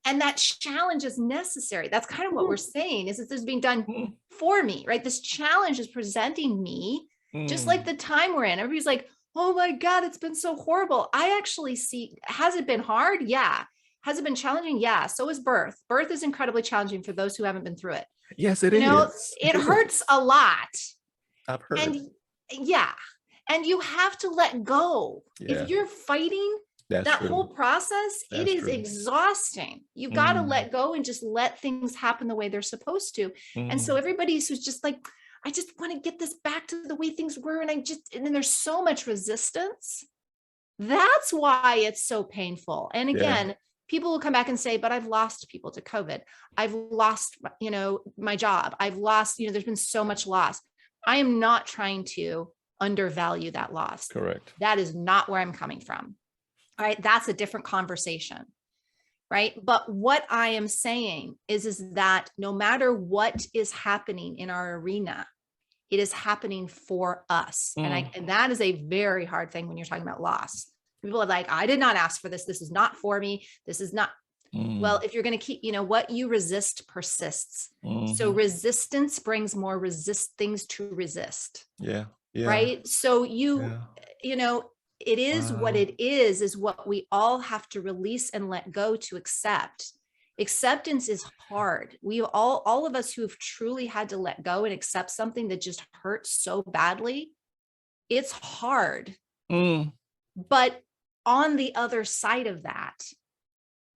And that challenge is necessary. That's kind of what we're saying, is that this is being done Mm. for me, right? This challenge is presenting me, just like Mm. the time we're in. Everybody's like, oh my God, it's been so horrible. I actually see, has it been hard? Yeah. Has it been challenging? Yeah. So is birth. Birth is incredibly challenging for those who haven't been through it. Yes, it You know, is. It it is. hurts a lot. I've heard. And yeah, and you have to let go. If Yeah, you're fighting that's that true. whole process, it That's is true. exhausting. You got to Mm. let go and just let things happen the way they're supposed to. And so Mm. everybody who's just like, I just want to get this back to the way things were. And then there's so much resistance. That's why it's so painful. And Yeah, again, people will come back and say, but I've lost people to COVID. I've lost, my job. I've lost, there's been so much loss. I am not trying to undervalue that loss. correct. That is not where I'm coming from. All right. That's a different conversation. Right. But what I am saying is that no matter what is happening in our arena, it is happening for us. Mm. And that is a very hard thing when you're talking about loss. People are like, I did not ask for this. This is not for me. This is not. Well, Mm. if you're going to keep, what you resist persists. So Mhm. resistance brings more things to resist. Yeah, yeah, Right. So yeah. it is what Wow. it is what we all have to release and let go to accept. Acceptance is hard. We all of us who have truly had to let go and accept something that just hurts so badly, it's hard. Mm. But on the other side of that,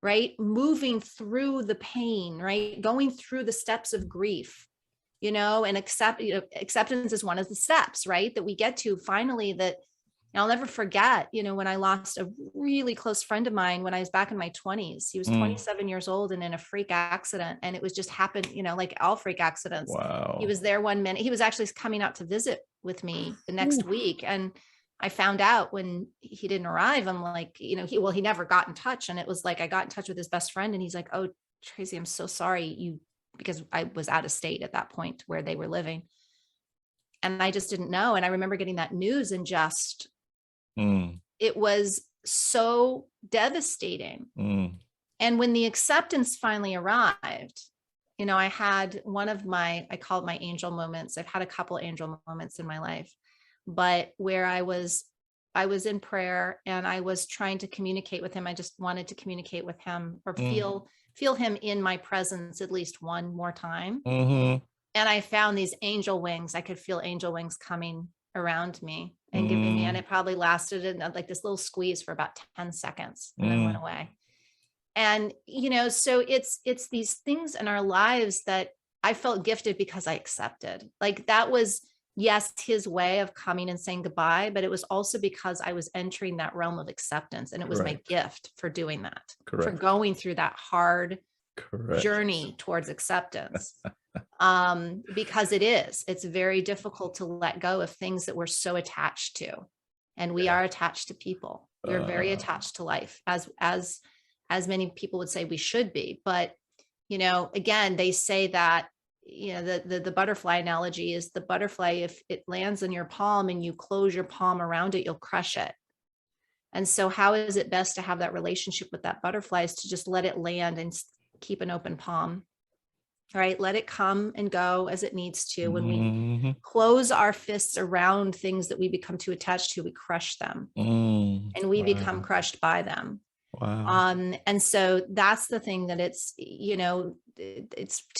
right, moving through the pain, right, going through the steps of grief, and acceptance is one of the steps, right, that we get to finally. That I'll never forget, when I lost a really close friend of mine when I was back in my 20s. He was Mm. 27 years old and in a freak accident. And it was just happened, like all freak accidents. He Wow. was there one minute. He was actually coming out to visit with me the next Ooh. week. And I found out when he didn't arrive, I'm like, he never got in touch. And it was like, I got in touch with his best friend and he's like, oh, Traci, I'm so sorry. Because I was out of state at that point where they were living. And I just didn't know. And I remember getting that news and just, Mm. it was so devastating. Mm. And when the acceptance finally arrived, I had one of I called my angel moments. I've had a couple angel moments in my life, but where I was in prayer and I was trying to communicate with him. I just wanted to communicate with him or Mm. feel him in my presence at least one more time. Mhm. And I found these angel wings. I could feel angel wings coming around me and giving me, and Mm. it probably lasted in like this little squeeze for about 10 seconds and then went Mm. away. And, so it's these things in our lives that I felt gifted because I accepted. Like that was, yes, his way of coming and saying goodbye, but it was also because I was entering that realm of acceptance. And it was my Correct. gift for doing that, for Correct. going through that hard Correct. journey towards acceptance. Because it's very difficult to let go of things that we're so attached to. And we Yeah. are attached to people. We're very Uh, attached to life, as many people would say we should be. But, again, they say that, the butterfly analogy is the butterfly, if it lands in your palm and you close your palm around it, you'll crush it. And so how is it best to have that relationship with that butterfly is to just let it land and keep an open palm. All right, let it come and go as it needs to. When we mhm. close our fists around things that we become too attached to, we crush them Mm. and we become Wow. crushed by them. Wow. And so that's the thing that it's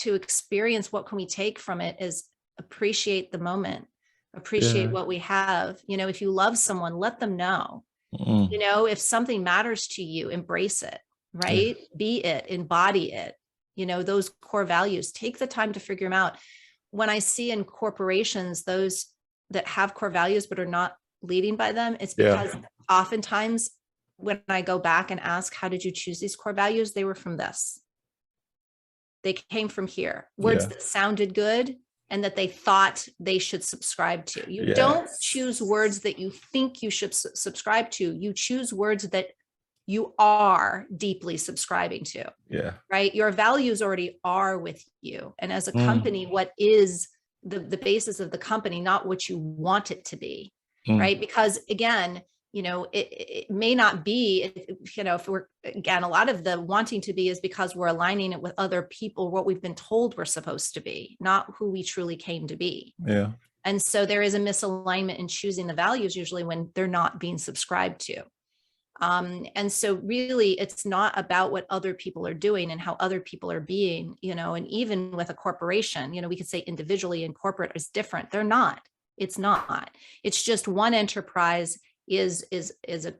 to experience. What can we take from it is appreciate the moment, appreciate Yeah. what we have. If you love someone, let them know. Mm. If something matters to you, embrace it, Yeah. right? Be it, embody it. Those core values, take the time to figure them out. When I see in corporations, those that have core values but are not leading by them, it's Yeah. because oftentimes when I go back and ask, how did you choose these core values? They were from this. They came from here. Words Yeah. that sounded good and that they thought they should subscribe to. You don't Yes. choose words that you think you should subscribe to. You choose words that you are deeply subscribing to, Yeah. right? Your values already are with you. And as a Mm. company, what is the basis of the company, not what you want it to be, Mm. right? Because again, you know, it may not be, you know, if we're, again, a lot of the wanting to be is because we're aligning it with other people, what we've been told we're supposed to be, not who we truly came to be. Yeah. And so there is a misalignment in choosing the values usually when they're not being subscribed to. And so really it's not about what other people are doing and how other people are being, you know, and even with a corporation, you know, we could say individually and corporate is different. They're not. It's not. It's just one enterprise is a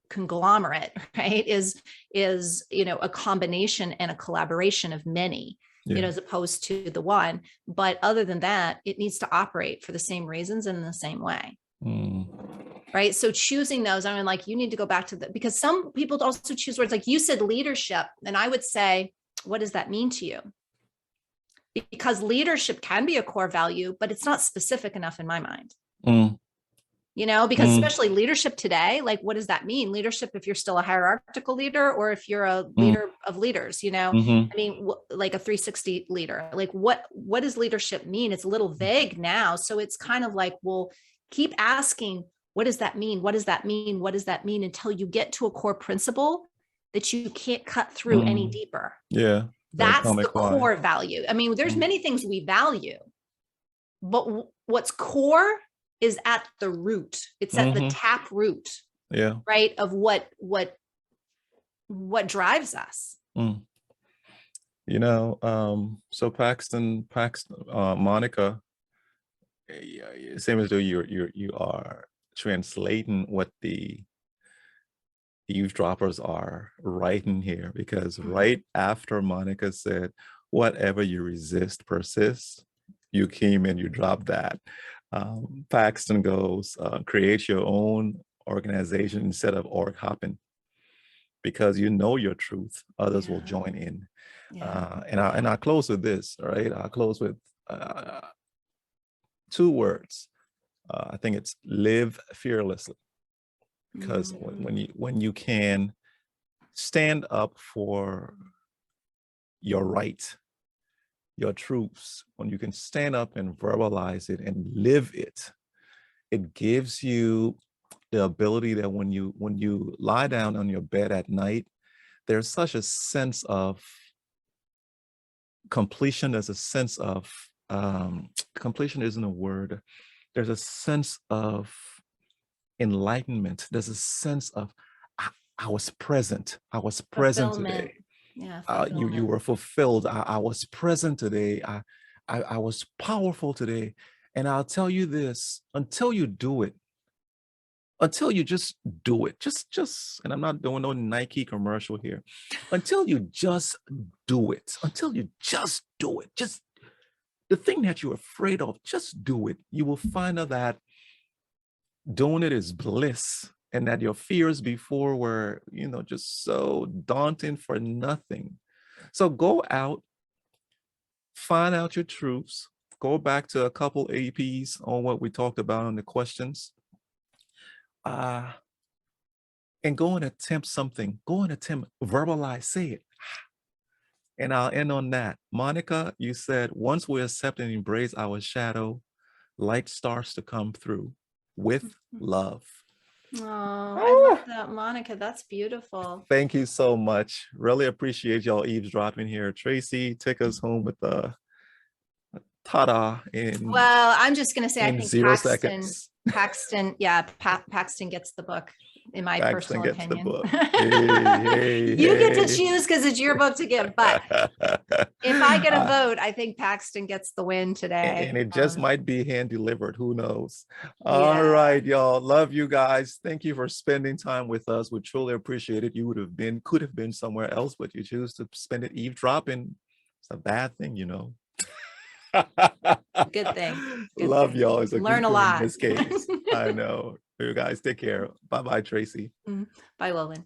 conglomerate, right? Is, you know, a combination and a collaboration of many, Yeah. you know, as opposed to the one. But other than that, it needs to operate for the same reasons and in the same way. Right. So choosing those, I mean, like, you need to go back to because some people also choose words, like you said, leadership. And I would say, what does that mean to you? Because leadership can be a core value, but it's not specific enough in my mind. You know, because especially leadership today, like, what does that mean? Leadership, if you're still a hierarchical leader or if you're a leader of leaders, you know, I mean, like a 360 leader, like what does leadership mean? It's a little vague now. So it's kind of like, well, keep asking, what does that mean? What does that mean? What does that mean? Until you get to a core principle that you can't cut through any deeper. Yeah. That's the core value. I mean, there's many things we value, but what's core is at the root. It's at the tap root. Yeah. Right. Of what drives us. You know, so Paxton, Monica, same as though you are translating what the eavesdroppers are writing here, because right after Monica said, whatever you resist persists, you came in, you dropped that. Paxton goes, create your own organization instead of org hopping, because you know your truth, others will join in. And I'll close with this, all right? I'll close with 2 words. I think it's live fearlessly, because when you can stand up for your right, your truths, when you can stand up and verbalize it and live it, it gives you the ability that when you lie down on your bed at night, there's such a sense of completion. There's a sense of completion isn't a word. There's a sense of enlightenment. There's a sense of I was present. I was present today. Yeah, you were fulfilled. I was present today. I was powerful today. And I'll tell you this, until you do it, until you just do it, just, and I'm not doing no Nike commercial here, until you just do it, just the thing that you're afraid of, just do it. You will find out that doing it is bliss, and that your fears before were, you know, just so daunting for nothing. So go out, find out your truths, go back to a couple APs on what we talked about on the questions, and go and attempt something. Go and attempt, verbalize, say it. And I'll end on that. Monica, you said, once we accept and embrace our shadow, light starts to come through with love. Oh, I love that, Monica. That's beautiful. Thank you so much. Really appreciate y'all eavesdropping here. Traci, take us home with the ta-da in, well, I'm just going to say, I think 0 seconds. Paxton gets the book, in my Paxton personal gets opinion. the book. Hey, you get to choose because it's your book to give. But if I get a vote, I think Paxton gets the win today. And it just might be hand delivered. Who knows? All right, y'all. Love you guys. Thank you for spending time with us. We truly appreciate it. You could have been somewhere else, but you choose to spend it eavesdropping. It's a bad thing, you know. Good thing. Love y'all. It's a learn good a lot in this case. I know. You guys take care. Bye-bye, Traci. Bye, Wulwyn.